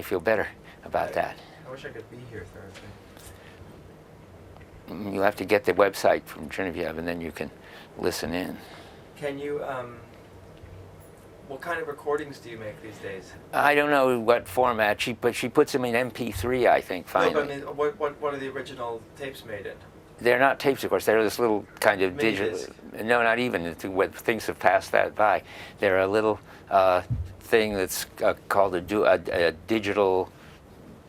I feel better about that. I wish I could be here Thursday. You have to get the website from Genevieve, and then you can listen in. Can you, what kind of recordings do you make these days? I don't know what format. She puts them in MP3, I think, finally. No, but I mean, what are the original tapes made in? They're not tapes, of course. They're this little kind of Mini digital. disc. No, not even. Things have passed that by. They're a little thing that's called a digital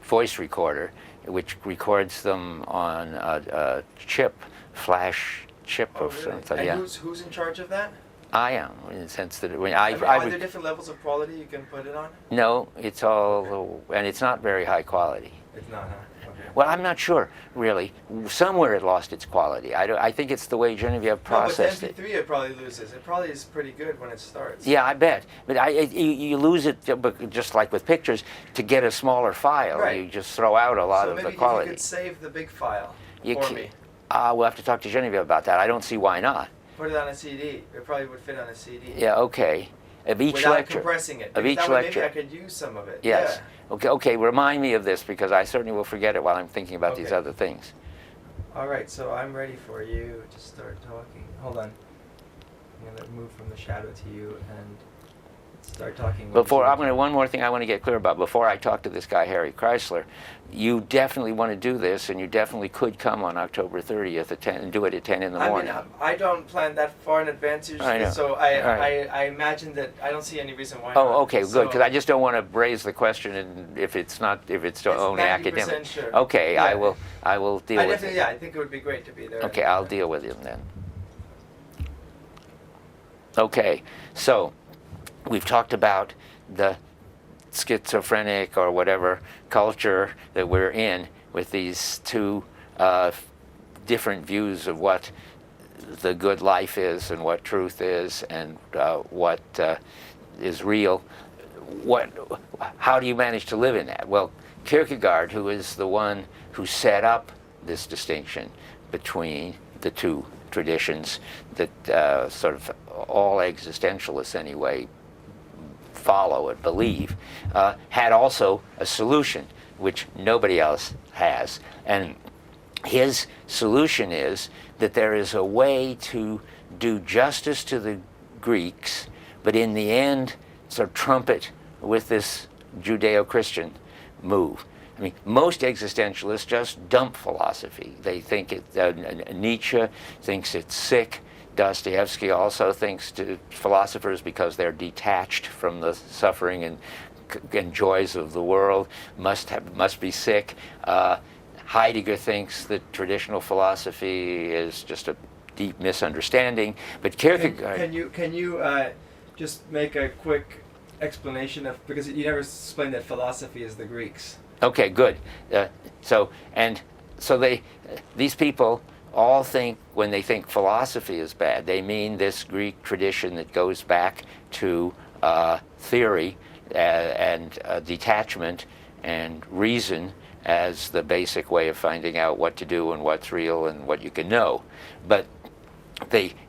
voice recorder, which records them on a chip, flash chip Oh, or really? something. And yeah. who's in charge of that? I am, in the sense that when Are there different levels of quality you can put it on? no, it's all, and it's not very high quality. It's not, huh? Okay. Well, I'm not sure, really. Somewhere it lost its quality. I think it's the way Genevieve processed no, but the MP3 it probably loses. It probably is pretty good when it starts. Yeah, I bet. But you lose it, just like with pictures, to get a smaller file. Right. You just throw out a lot of the So quality. maybe you could save the big file You for ca- me. We'll have to talk to Genevieve about that. I don't see why not. Put it on a CD. It probably would fit on a CD. Yeah, okay. Of each Without lecture. compressing it. Of each that way lecture. Maybe I could use some of it. Yes. Yeah. Okay, remind me of this, because I certainly will forget it while I'm thinking about these Okay. other things. All right, so I'm ready for you to start talking. Hold on. I'm going to move from the shadow to you and start talking. One more thing I want to get clear about. Before I talk to this guy, Harry Chrysler, you definitely want to do this, and you definitely could come on October 30th at 10 and do it at 10 in the morning. I mean, I don't plan that far in advance usually, I know. so I imagine that I don't see any reason why not. Oh, okay, So good, because I just don't want to raise the question and if it's only 90% academic. sure. Okay, Yeah. I will deal with definitely, it. yeah, I think it would be great to be there. Okay, I'll deal with him then. Okay, so we've talked about the schizophrenic or whatever culture that we're in with these two different views of what the good life is and what truth is and what is real. How do you manage to live in that? Well, Kierkegaard, who is the one who set up this distinction between the two traditions that sort of all existentialists anyway follow and believe, had also a solution which nobody else has. And his solution is that there is a way to do justice to the Greeks, but in the end sort of trumpet with this Judeo-Christian move. I mean, most existentialists just dump philosophy. They think Nietzsche thinks it's sick. Dostoevsky also thinks philosophers, because they're detached from the suffering and joys of the world, must be sick. Heidegger thinks that traditional philosophy is just a deep misunderstanding. But Kierkegaard... Can you just make a quick explanation of, because you never explained that philosophy is the Greeks. Okay, good. These people all think, when they think philosophy is bad, they mean this Greek tradition that goes back to theory and detachment and reason as the basic way of finding out what to do and what's real and what you can know. But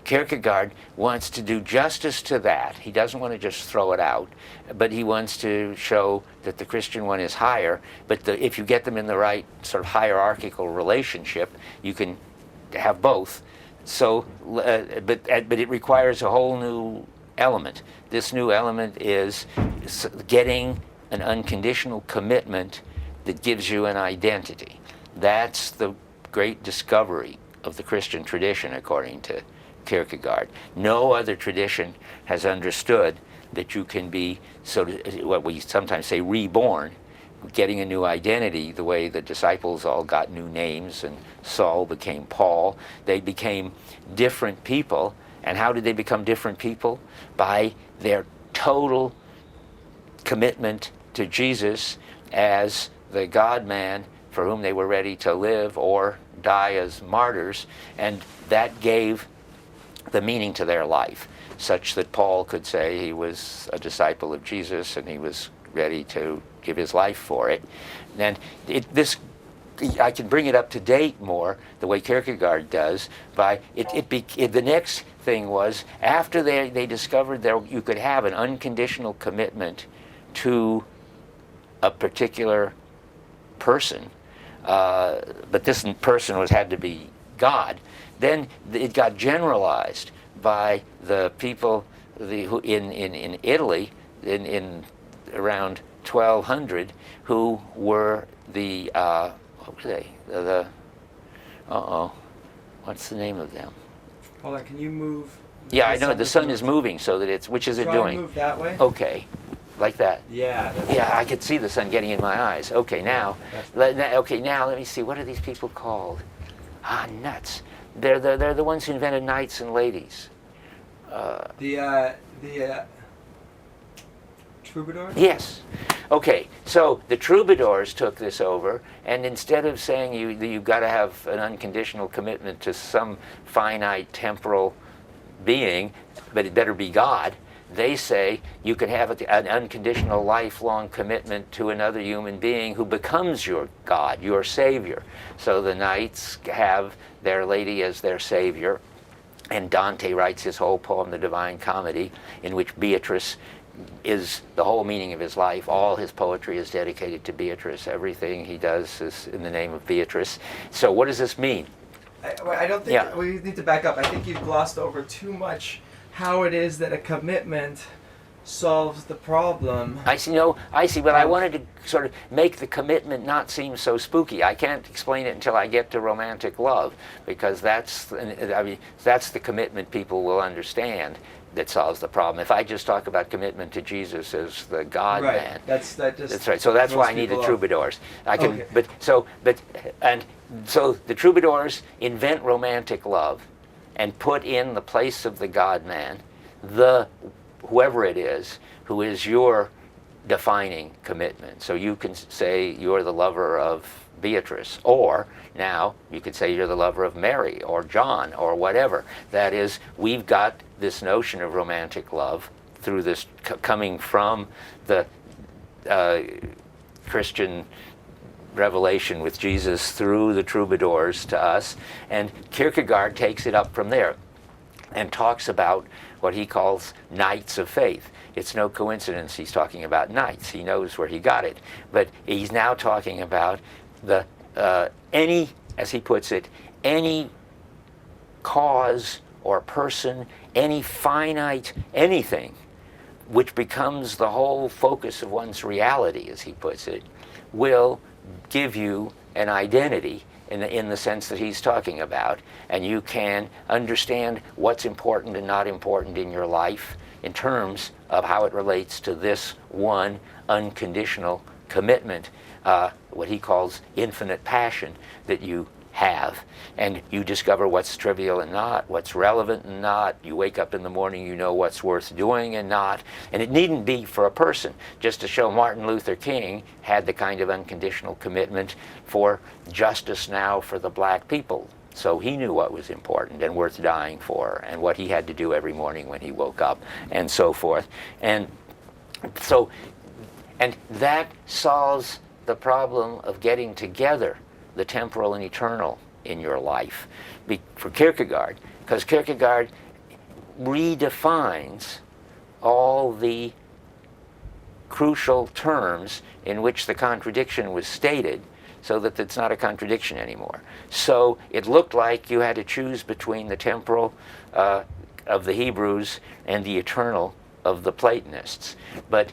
Kierkegaard wants to do justice to that. He doesn't want to just throw it out, but he wants to show that the Christian one is higher. But if you get them in the right sort of hierarchical relationship, you can have both. So, but it requires a whole new element. This new element is getting an unconditional commitment that gives you an identity. That's the great discovery of the Christian tradition, according to Kierkegaard. No other tradition has understood that you can be, what we sometimes say, reborn, getting a new identity, the way the disciples all got new names, and Saul became Paul. They became different people. And how did they become different people? By their total commitment to Jesus as the God-man for whom they were ready to live or die as martyrs, and that gave the meaning to their life, such that Paul could say he was a disciple of Jesus and he was ready to give his life for it. And I can bring it up to date more, the way Kierkegaard does, by the next thing was, after they discovered that you could have an unconditional commitment to a particular person, but this person had to be God, then it got generalized by the people who in Italy in around 1200, who were the what were they? What's the name of them? Hold on, can you move? Yeah, I know the sun is moving, so that it's, which is it Try doing? to move that way. Okay, like that. Yeah. Yeah, I could see the sun getting in my eyes. Okay, now, now let me see. What are these people called? Ah, nuts. They're the ones who invented knights and ladies. The troubadours? Yes. Okay, so the troubadours took this over, and instead of saying you've got to have an unconditional commitment to some finite temporal being, but it better be God, they say you can have an unconditional lifelong commitment to another human being who becomes your God, your savior. So the knights have their lady as their savior, and Dante writes his whole poem, The Divine Comedy, in which Beatrice is the whole meaning of his life. All his poetry is dedicated to Beatrice. Everything he does is in the name of Beatrice. So what does this mean? I don't think we need to back up. I think you've glossed over too much how it is that a commitment solves the problem. I see, but I wanted to sort of make the commitment not seem so spooky. I can't explain it until I get to romantic love, because that's the commitment people will understand that solves the problem. If I just talk about commitment to Jesus as the God man, that's right. So that's why I need the troubadours. So the troubadours invent romantic love and put in the place of the God man whoever it is who is your defining commitment. So you can say you're the lover of Beatrice, or now you could say you're the lover of Mary or John or whatever. That is, we've got this notion of romantic love through this coming from the Christian revelation with Jesus through the troubadours to us, and Kierkegaard takes it up from there and talks about what he calls knights of faith. It's no coincidence he's talking about knights. He knows where he got it. But he's now talking about any, as he puts it, any cause or person, any finite anything, which becomes the whole focus of one's reality, as he puts it, will give you an identity in the sense that he's talking about, and you can understand what's important and not important in your life in terms of how it relates to this one unconditional commitment, what he calls infinite passion that you have. And you discover what's trivial and not, what's relevant and not. You wake up in the morning, you know what's worth doing and not. And it needn't be for a person. Just to show, Martin Luther King had the kind of unconditional commitment for justice now for the black people. So he knew what was important and worth dying for, and what he had to do every morning when he woke up, and so forth. And so, and that solves the problem of getting together the temporal and eternal in your life for Kierkegaard, because Kierkegaard redefines all the crucial terms in which the contradiction was stated, so that it's not a contradiction anymore. So it looked like you had to choose between the temporal of the Hebrews and the eternal of the Platonists. But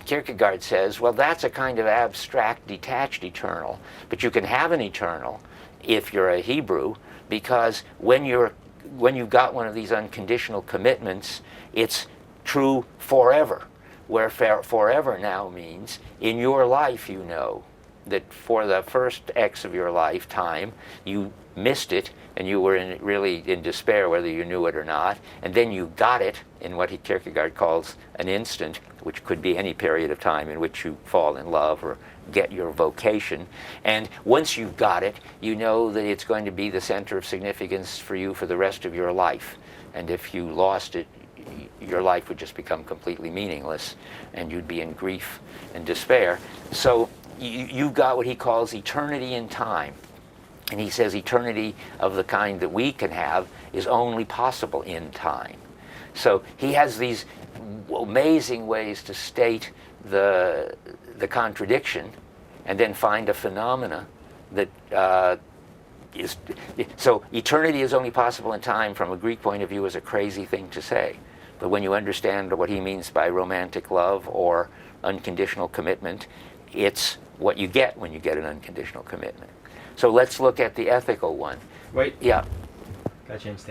Kierkegaard says, well, that's a kind of abstract, detached eternal, but you can have an eternal if you're a Hebrew, because when you've got one of these unconditional commitments, it's true forever, where forever now means in your life you know that for the first X of your lifetime you missed it and you were really in despair whether you knew it or not, and then you got it in what Kierkegaard calls an instant, which could be any period of time in which you fall in love or get your vocation. And once you've got it, you know that it's going to be the center of significance for you for the rest of your life. And if you lost it, your life would just become completely meaningless, and you'd be in grief and despair. So you've got what he calls eternity in time. And he says eternity of the kind that we can have is only possible in time. So he has these amazing ways to state the contradiction and then find a phenomena that is, so eternity is only possible in time from a Greek point of view is a crazy thing to say. But when you understand what he means by romantic love or unconditional commitment, it's what you get when you get an unconditional commitment. So let's look at the ethical one. Wait. Yeah. Gotta change tapes.